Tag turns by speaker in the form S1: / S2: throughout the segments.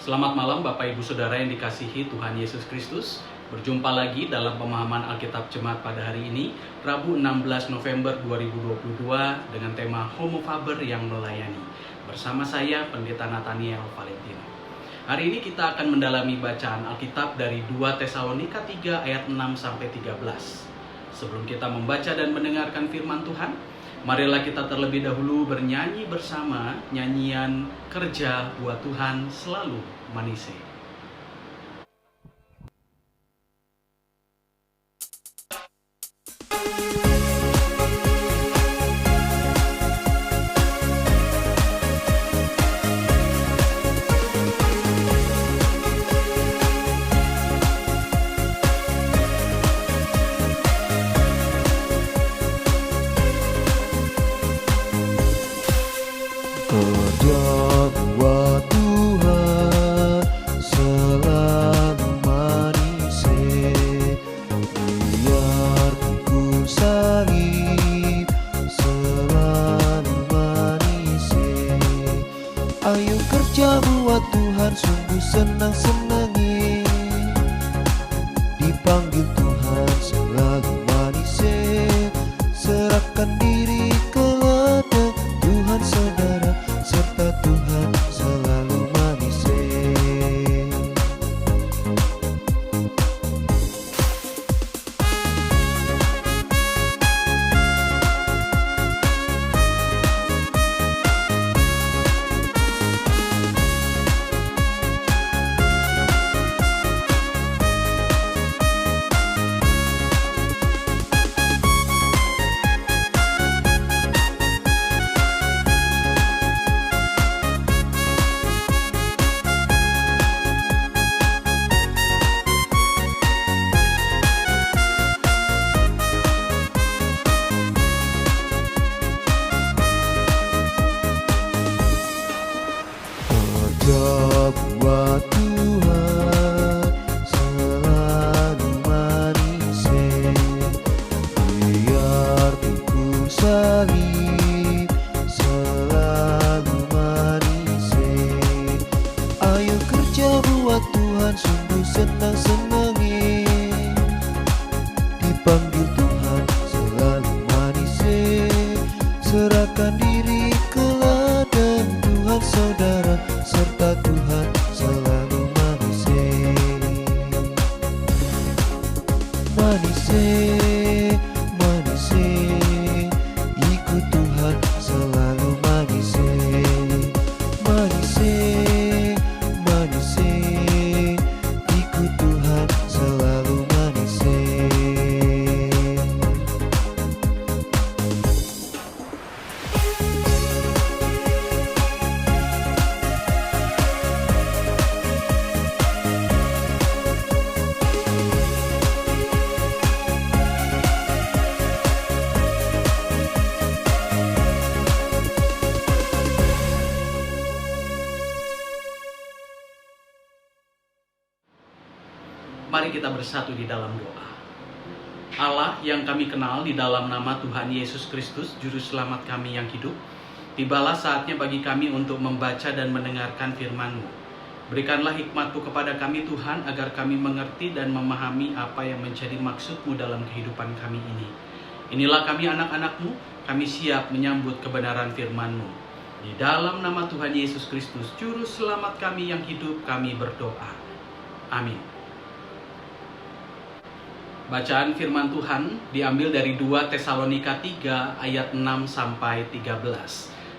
S1: Selamat malam Bapak Ibu Saudara yang dikasihi Tuhan Yesus Kristus. Berjumpa lagi dalam pemahaman Alkitab Jemaat pada hari ini, Rabu 16 November 2022 dengan tema Homo Faber yang melayani. Bersama saya Pendeta Nathaniel Valentino. Hari ini kita akan mendalami bacaan Alkitab dari 2 Tesalonika 3 ayat 6 sampai 13. Sebelum kita membaca dan mendengarkan firman Tuhan, marilah kita terlebih dahulu bernyanyi bersama nyanyian Kerja Buat Tuhan Selalu Manise.
S2: Kerja buat Tuhan selalu manise, biar pikul salib selalu manise. Ayo kerja buat Tuhan, sungguh senang-senangi, dipanggil Tuhan selalu manise. Serahkan diri ke ladang Tuhan saudara, serta Tuhan selalu manise. Kerja buat Tuhan selalu manise, biar pikul salib selalu manise. Ayo kerja buat Tuhan, sungguh senang-senangi, dipanggil Tuhan selalu manise. Serahkan diri ke ladang Tuhan saudara, serta Tuhan selalu manise. Manise, manise, ikut Tuhan selalu manise. Manise, manise, ikut Tuhan selalu manise.
S1: Mari kita bersatu di dalam doa. Allah yang kami kenal, di dalam nama Tuhan Yesus Kristus, Juru Selamat kami yang hidup, tibalah saatnya bagi kami untuk membaca dan mendengarkan firman-Mu. Berikanlah hikmat-Mu kepada kami Tuhan, agar kami mengerti dan memahami apa yang menjadi maksud-Mu dalam kehidupan kami ini. Inilah kami anak-anak-Mu, kami siap menyambut kebenaran firman-Mu. Di dalam nama Tuhan Yesus Kristus, Juru Selamat kami yang hidup, kami berdoa. Amin. Bacaan firman Tuhan diambil dari 2 Tesalonika 3 ayat 6 sampai 13.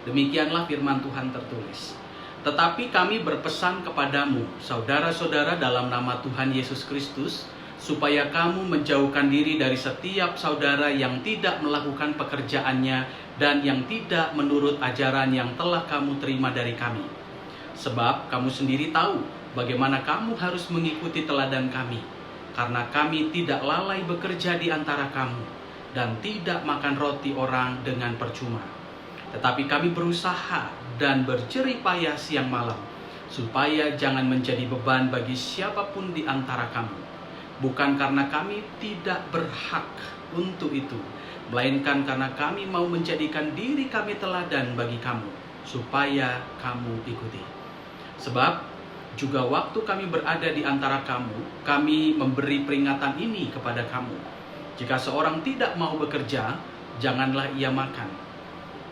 S1: Demikianlah firman Tuhan tertulis. Tetapi kami berpesan kepadamu, saudara-saudara dalam nama Tuhan Yesus Kristus, supaya kamu menjauhkan diri dari setiap saudara yang tidak melakukan pekerjaannya dan yang tidak menurut ajaran yang telah kamu terima dari kami. Sebab kamu sendiri tahu bagaimana kamu harus mengikuti teladan kami. Karena kami tidak lalai bekerja di antara kamu, dan tidak makan roti orang dengan percuma. Tetapi kami berusaha dan berjerih payah siang malam, supaya jangan menjadi beban bagi siapapun di antara kamu. Bukan karena kami tidak berhak untuk itu, melainkan karena kami mau menjadikan diri kami teladan bagi kamu, supaya kamu ikuti. Sebab juga waktu kami berada di antara kamu, kami memberi peringatan ini kepada kamu. Jika seorang tidak mau bekerja, janganlah ia makan.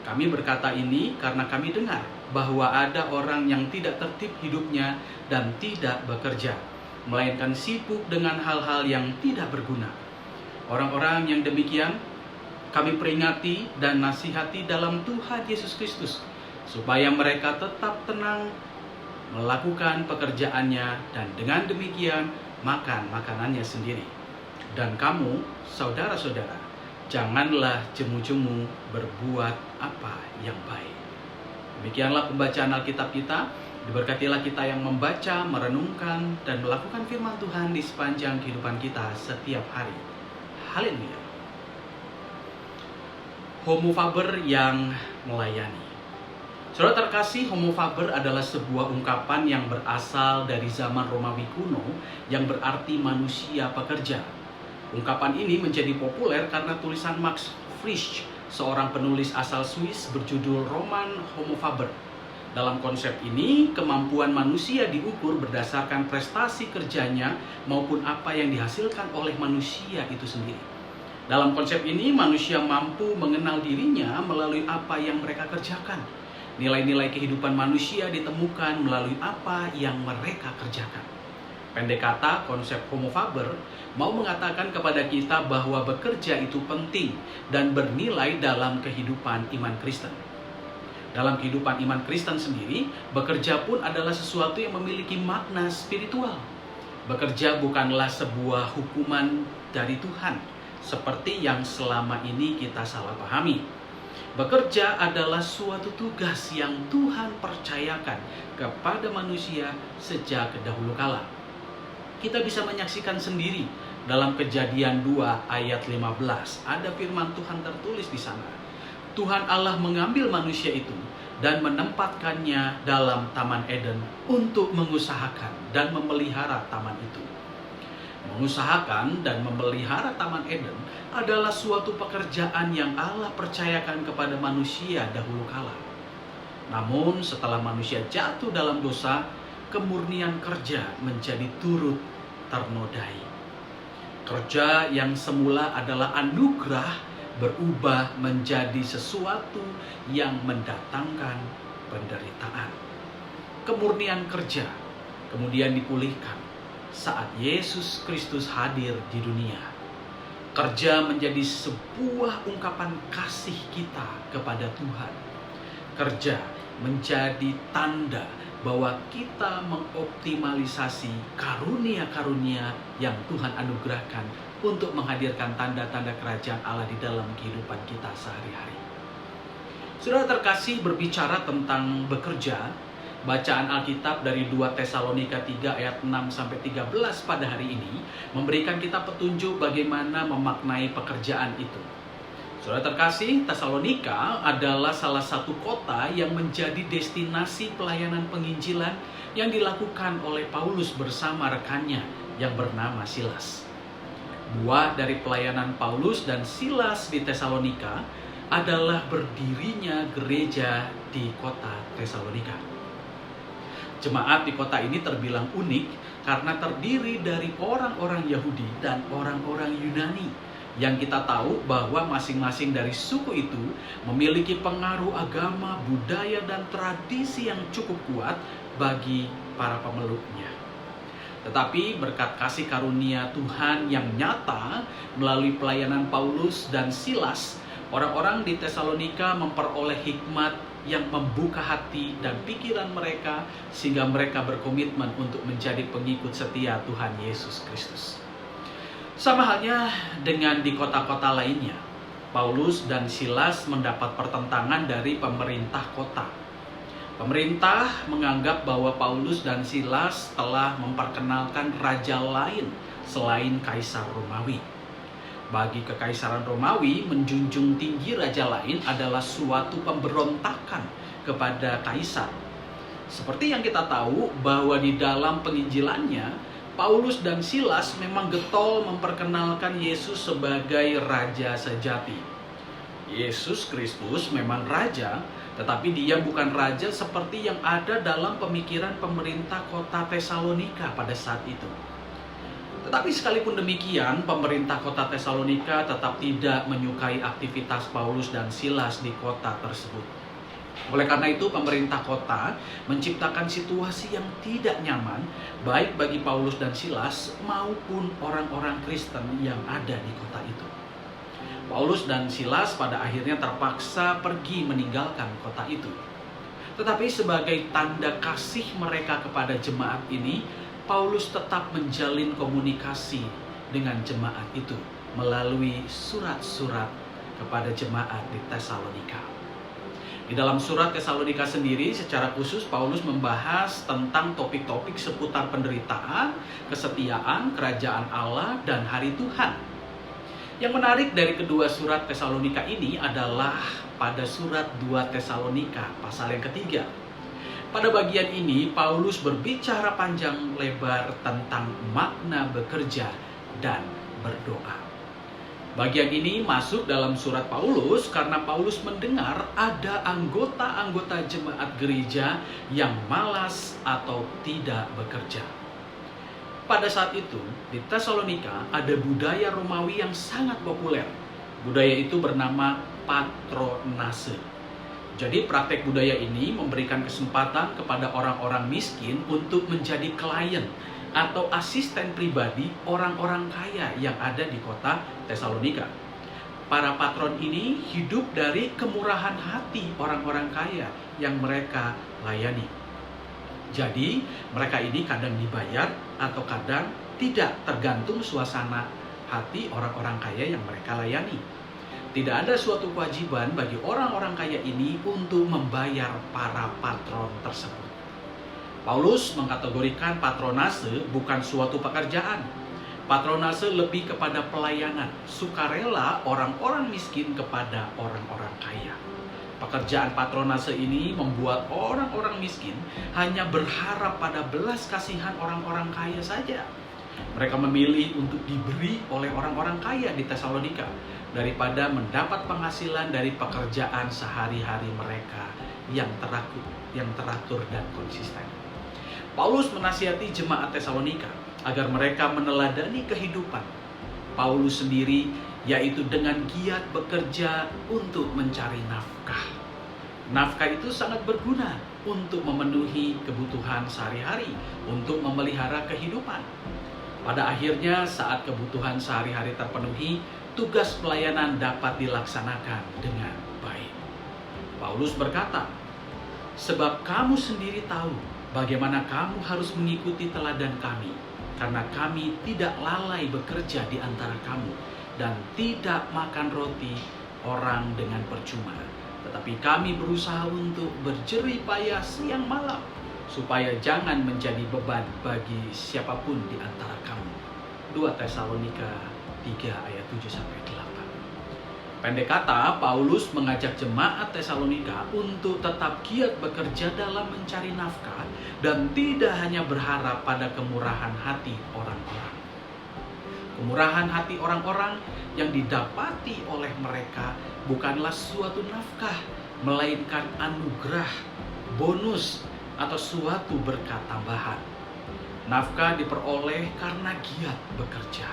S1: Kami berkata ini karena kami dengar bahwa ada orang yang tidak tertib hidupnya dan tidak bekerja, melainkan sibuk dengan hal-hal yang tidak berguna. Orang-orang yang demikian kami peringati dan nasihati dalam Tuhan Yesus Kristus, supaya mereka tetap tenang melakukan pekerjaannya dan dengan demikian makan makanannya sendiri. Dan kamu, saudara-saudara, janganlah jemu-jemu berbuat apa yang baik. Demikianlah pembacaan Alkitab kita. Diberkatilah kita yang membaca, merenungkan, dan melakukan firman Tuhan di sepanjang kehidupan kita setiap hari. Haleluya. Homo faber yang melayani. Saudara terkasih, homo faber adalah sebuah ungkapan yang berasal dari zaman Romawi kuno yang berarti manusia pekerja. Ungkapan ini menjadi populer karena tulisan Max Frisch, seorang penulis asal Swiss berjudul Roman Homo Faber. Dalam konsep ini, kemampuan manusia diukur berdasarkan prestasi kerjanya maupun apa yang dihasilkan oleh manusia itu sendiri. Dalam konsep ini, manusia mampu mengenal dirinya melalui apa yang mereka kerjakan. Nilai-nilai kehidupan manusia ditemukan melalui apa yang mereka kerjakan. Pendek kata, konsep Homo Faber mau mengatakan kepada kita bahwa bekerja itu penting dan bernilai dalam kehidupan iman Kristen. Dalam kehidupan iman Kristen sendiri, bekerja pun adalah sesuatu yang memiliki makna spiritual. Bekerja bukanlah sebuah hukuman dari Tuhan, seperti yang selama ini kita salah pahami. Bekerja adalah suatu tugas yang Tuhan percayakan kepada manusia sejak dahulu kala. Kita bisa menyaksikan sendiri dalam Kejadian 2 ayat 15. Ada firman Tuhan tertulis di sana. Tuhan Allah mengambil manusia itu dan menempatkannya dalam Taman Eden untuk mengusahakan dan memelihara taman itu. Mengusahakan dan memelihara Taman Eden adalah suatu pekerjaan yang Allah percayakan kepada manusia dahulu kala. Namun setelah manusia jatuh dalam dosa, kemurnian kerja menjadi turut ternodai. Kerja yang semula adalah anugerah berubah menjadi sesuatu yang mendatangkan penderitaan. Kemurnian kerja kemudian dipulihkan saat Yesus Kristus hadir di dunia. Kerja menjadi sebuah ungkapan kasih kita kepada Tuhan. Kerja menjadi tanda bahwa kita mengoptimalisasi karunia-karunia yang Tuhan anugerahkan untuk menghadirkan tanda-tanda kerajaan Allah di dalam kehidupan kita sehari-hari. Saudara terkasih, berbicara tentang bekerja, bacaan Alkitab dari 2 Tesalonika 3 ayat 6-13 pada hari ini memberikan kita petunjuk bagaimana memaknai pekerjaan itu. Saudara terkasih, Tesalonika adalah salah satu kota yang menjadi destinasi pelayanan penginjilan yang dilakukan oleh Paulus bersama rekannya yang bernama Silas. Buah dari pelayanan Paulus dan Silas di Tesalonika adalah berdirinya gereja di kota Tesalonika. Jemaat di kota ini terbilang unik karena terdiri dari orang-orang Yahudi dan orang-orang Yunani, yang kita tahu bahwa masing-masing dari suku itu memiliki pengaruh agama, budaya, dan tradisi yang cukup kuat bagi para pemeluknya. Tetapi berkat kasih karunia Tuhan yang nyata melalui pelayanan Paulus dan Silas, orang-orang di Tesalonika memperoleh hikmat yang membuka hati dan pikiran mereka sehingga mereka berkomitmen untuk menjadi pengikut setia Tuhan Yesus Kristus. Sama halnya dengan di kota-kota lainnya, Paulus dan Silas mendapat pertentangan dari pemerintah kota. Pemerintah menganggap bahwa Paulus dan Silas telah memperkenalkan raja lain selain Kaisar Romawi. Bagi Kekaisaran Romawi, menjunjung tinggi raja lain adalah suatu pemberontakan kepada kaisar. Seperti yang kita tahu bahwa di dalam penginjilannya, Paulus dan Silas memang getol memperkenalkan Yesus sebagai raja sejati. Yesus Kristus memang raja, tetapi dia bukan raja seperti yang ada dalam pemikiran pemerintah kota Tesalonika pada saat itu. Tetapi sekalipun demikian, pemerintah kota Tesalonika tetap tidak menyukai aktivitas Paulus dan Silas di kota tersebut. Oleh karena itu, pemerintah kota menciptakan situasi yang tidak nyaman baik bagi Paulus dan Silas maupun orang-orang Kristen yang ada di kota itu. Paulus dan Silas pada akhirnya terpaksa pergi meninggalkan kota itu. Tetapi sebagai tanda kasih mereka kepada jemaat ini, Paulus tetap menjalin komunikasi dengan jemaat itu melalui surat-surat kepada jemaat di Tesalonika. Di dalam surat Tesalonika sendiri, secara khusus Paulus membahas tentang topik-topik seputar penderitaan, kesetiaan, kerajaan Allah, dan hari Tuhan. Yang menarik dari kedua surat Tesalonika ini adalah pada surat 2 Tesalonika pasal yang ketiga. Pada bagian ini Paulus berbicara panjang lebar tentang makna bekerja dan berdoa. Bagian ini masuk dalam surat Paulus karena Paulus mendengar ada anggota-anggota jemaat gereja yang malas atau tidak bekerja. Pada saat itu, di Tesalonika ada budaya Romawi yang sangat populer. Budaya itu bernama patronase. Jadi praktek budaya ini memberikan kesempatan kepada orang-orang miskin untuk menjadi klien atau asisten pribadi orang-orang kaya yang ada di kota Tesalonika. Para patron ini hidup dari kemurahan hati orang-orang kaya yang mereka layani. Jadi mereka ini kadang dibayar atau kadang tidak, tergantung suasana hati orang-orang kaya yang mereka layani. Tidak ada suatu kewajiban bagi orang-orang kaya ini untuk membayar para patron tersebut. Paulus mengkategorikan patronase bukan suatu pekerjaan. Patronase lebih kepada pelayanan, sukarela orang-orang miskin kepada orang-orang kaya. Pekerjaan patronase ini membuat orang-orang miskin hanya berharap pada belas kasihan orang-orang kaya saja. Mereka memilih untuk diberi oleh orang-orang kaya di Tesalonika daripada mendapat penghasilan dari pekerjaan sehari-hari mereka yang teratur dan konsisten. Paulus menasihati jemaat Tesalonika agar mereka meneladani kehidupan Paulus sendiri, yaitu dengan giat bekerja untuk mencari nafkah. Nafkah itu sangat berguna untuk memenuhi kebutuhan sehari-hari, untuk memelihara kehidupan. Pada akhirnya saat kebutuhan sehari-hari terpenuhi, tugas pelayanan dapat dilaksanakan dengan baik. Paulus berkata, "Sebab kamu sendiri tahu bagaimana kamu harus mengikuti teladan kami, karena kami tidak lalai bekerja di antara kamu dan tidak makan roti orang dengan percuma. Tetapi kami berusaha untuk berjerih payah siang malam, supaya jangan menjadi beban bagi siapapun di antara kamu." 2 Tesalonika 3 ayat 7-8. Pendek kata, Paulus mengajak jemaat Tesalonika untuk tetap giat bekerja dalam mencari nafkah dan tidak hanya berharap pada kemurahan hati orang-orang. Kemurahan hati orang-orang yang didapati oleh mereka bukanlah suatu nafkah, melainkan anugerah, bonus, atau suatu berkat tambahan. Nafkah diperoleh karena giat bekerja.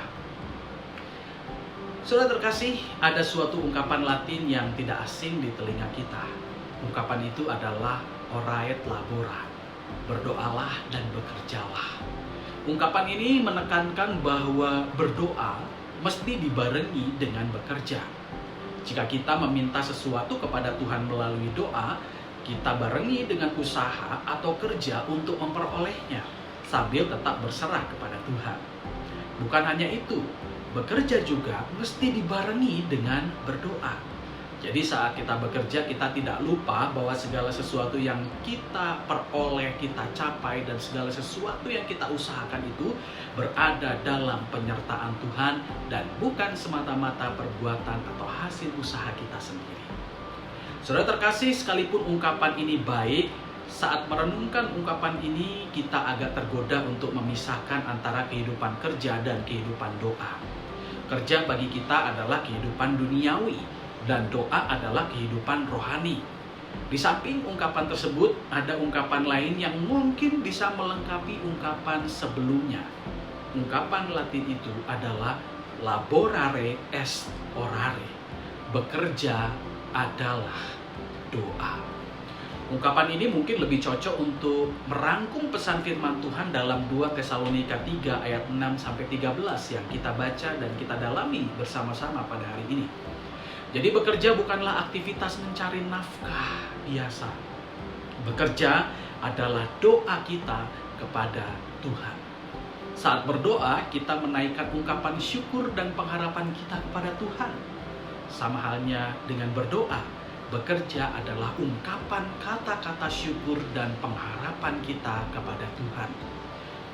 S1: Saudara terkasih, ada suatu ungkapan Latin yang tidak asing di telinga kita. Ungkapan itu adalah ora et labora, berdoalah dan bekerjalah. Ungkapan ini menekankan bahwa berdoa mesti dibarengi dengan bekerja. Jika kita meminta sesuatu kepada Tuhan melalui doa, kita barengi dengan usaha atau kerja untuk memperolehnya, sambil tetap berserah kepada Tuhan. Bukan hanya itu, bekerja juga mesti dibarengi dengan berdoa. Jadi saat kita bekerja, kita tidak lupa bahwa segala sesuatu yang kita peroleh, kita capai, dan segala sesuatu yang kita usahakan itu berada dalam penyertaan Tuhan dan bukan semata-mata perbuatan atau hasil usaha kita sendiri. Saudara terkasih, sekalipun ungkapan ini baik, saat merenungkan ungkapan ini kita agak tergoda untuk memisahkan antara kehidupan kerja dan kehidupan doa. Kerja bagi kita adalah kehidupan duniawi, dan doa adalah kehidupan rohani. Di samping ungkapan tersebut, ada ungkapan lain yang mungkin bisa melengkapi ungkapan sebelumnya. Ungkapan Latin itu adalah laborare est orare. Bekerja adalah doa. Ungkapan ini mungkin lebih cocok untuk merangkum pesan firman Tuhan dalam 2 Tesalonika 3 ayat 6 sampai 13 yang kita baca dan kita dalami bersama-sama pada hari ini. Jadi bekerja bukanlah aktivitas mencari nafkah biasa. Bekerja adalah doa kita kepada Tuhan. Saat berdoa, kita menaikkan ungkapan syukur dan pengharapan kita kepada Tuhan. Sama halnya dengan berdoa, bekerja adalah ungkapan kata-kata syukur dan pengharapan kita kepada Tuhan.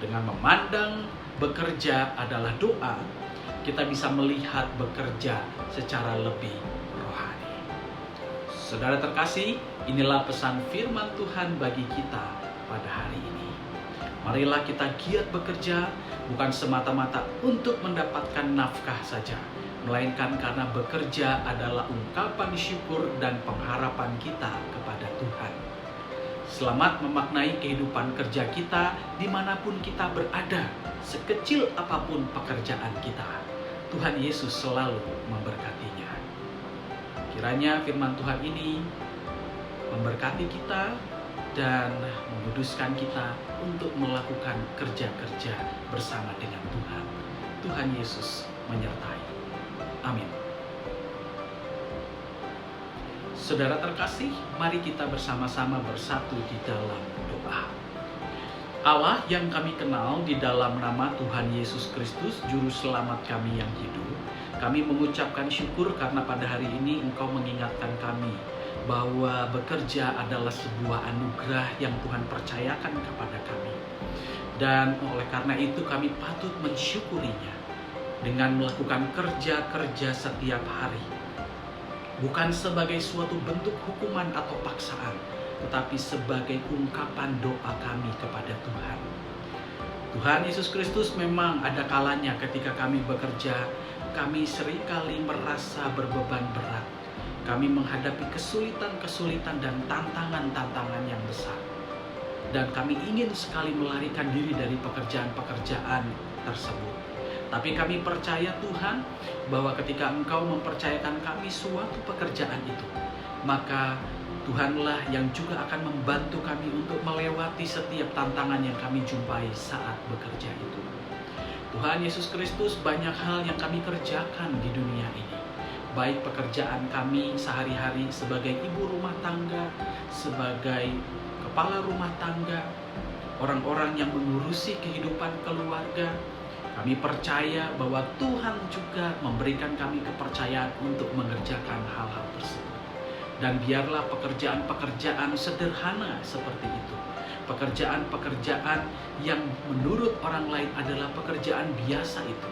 S1: Dengan memandang bekerja adalah doa, kita bisa melihat bekerja secara lebih rohani. Saudara terkasih, inilah pesan firman Tuhan bagi kita pada hari ini. Marilah kita giat bekerja, bukan semata-mata untuk mendapatkan nafkah saja, melainkan karena bekerja adalah ungkapan syukur dan pengharapan kita kepada Tuhan. Selamat memaknai kehidupan kerja kita dimanapun kita berada, sekecil apapun pekerjaan kita. Tuhan Yesus selalu memberkatinya. Kiranya firman Tuhan ini memberkati kita dan menguduskan kita untuk melakukan kerja-kerja bersama dengan Tuhan. Tuhan Yesus menyertai. Amin. Saudara terkasih, mari kita bersama-sama bersatu di dalam doa. Allah yang kami kenal di dalam nama Tuhan Yesus Kristus, Juru Selamat kami yang hidup, kami mengucapkan syukur karena pada hari ini Engkau mengingatkan kami bahwa bekerja adalah sebuah anugerah yang Tuhan percayakan kepada kami. Dan oleh karena itu kami patut mensyukurinya dengan melakukan kerja-kerja setiap hari. Bukan sebagai suatu bentuk hukuman atau paksaan, tetapi sebagai ungkapan doa kami kepada Tuhan. Tuhan Yesus Kristus memang ada kalanya ketika kami bekerja, kami seringkali merasa berbeban berat. Kami menghadapi kesulitan-kesulitan dan tantangan-tantangan yang besar. Dan kami ingin sekali melarikan diri dari pekerjaan-pekerjaan tersebut. Tapi kami percaya Tuhan bahwa ketika Engkau mempercayakan kami suatu pekerjaan itu, maka Tuhanlah yang juga akan membantu kami untuk melewati setiap tantangan yang kami jumpai saat bekerja itu. Tuhan Yesus Kristus, banyak hal yang kami kerjakan di dunia ini. Baik pekerjaan kami sehari-hari sebagai ibu rumah tangga, sebagai kepala rumah tangga, orang-orang yang mengurusi kehidupan keluarga. Kami percaya bahwa Tuhan juga memberikan kami kepercayaan untuk mengerjakan hal-hal tersebut. Dan biarlah pekerjaan-pekerjaan sederhana seperti itu, pekerjaan-pekerjaan yang menurut orang lain adalah pekerjaan biasa itu,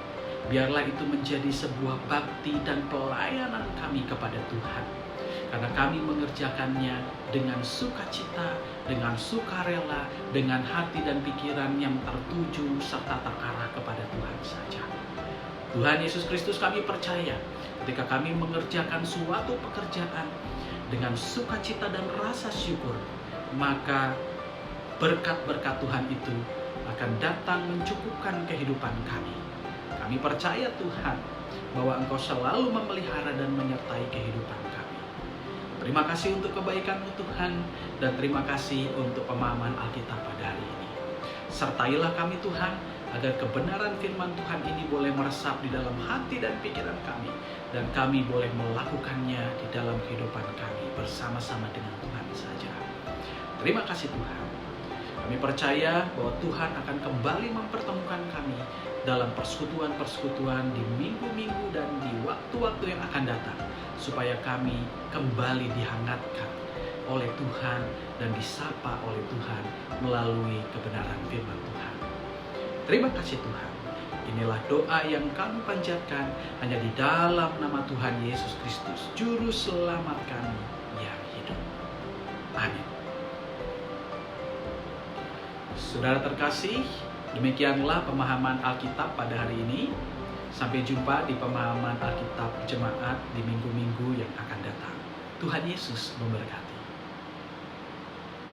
S1: biarlah itu menjadi sebuah bakti dan pelayanan kami kepada Tuhan. Karena kami mengerjakannya dengan sukacita, dengan sukarela, dengan hati dan pikiran yang tertuju serta terarah kepada Tuhan saja. Tuhan Yesus Kristus, kami percaya ketika kami mengerjakan suatu pekerjaan dengan sukacita dan rasa syukur, maka berkat-berkat Tuhan itu akan datang mencukupkan kehidupan kami. Kami percaya Tuhan bahwa Engkau selalu memelihara dan menyertai kehidupan kami. Terima kasih untuk kebaikan-Mu Tuhan, dan terima kasih untuk pemahaman Alkitab pada hari ini. Sertailah kami Tuhan, agar kebenaran firman Tuhan ini boleh meresap di dalam hati dan pikiran kami, dan kami boleh melakukannya di dalam kehidupan kami bersama-sama dengan Tuhan saja. Terima kasih Tuhan. Kami percaya bahwa Tuhan akan kembali mempertemukan kami dalam persekutuan-persekutuan di minggu-minggu dan di waktu-waktu yang akan datang, supaya kami kembali dihangatkan oleh Tuhan dan disapa oleh Tuhan melalui kebenaran firman Tuhan. Terima kasih Tuhan. Inilah doa yang kami panjatkan hanya di dalam nama Tuhan Yesus Kristus, Juru Selamat kami yang hidup. Amin. Saudara terkasih, demikianlah pemahaman Alkitab pada hari ini. Sampai jumpa di pemahaman Alkitab Jemaat di minggu-minggu yang akan datang. Tuhan Yesus memberkati.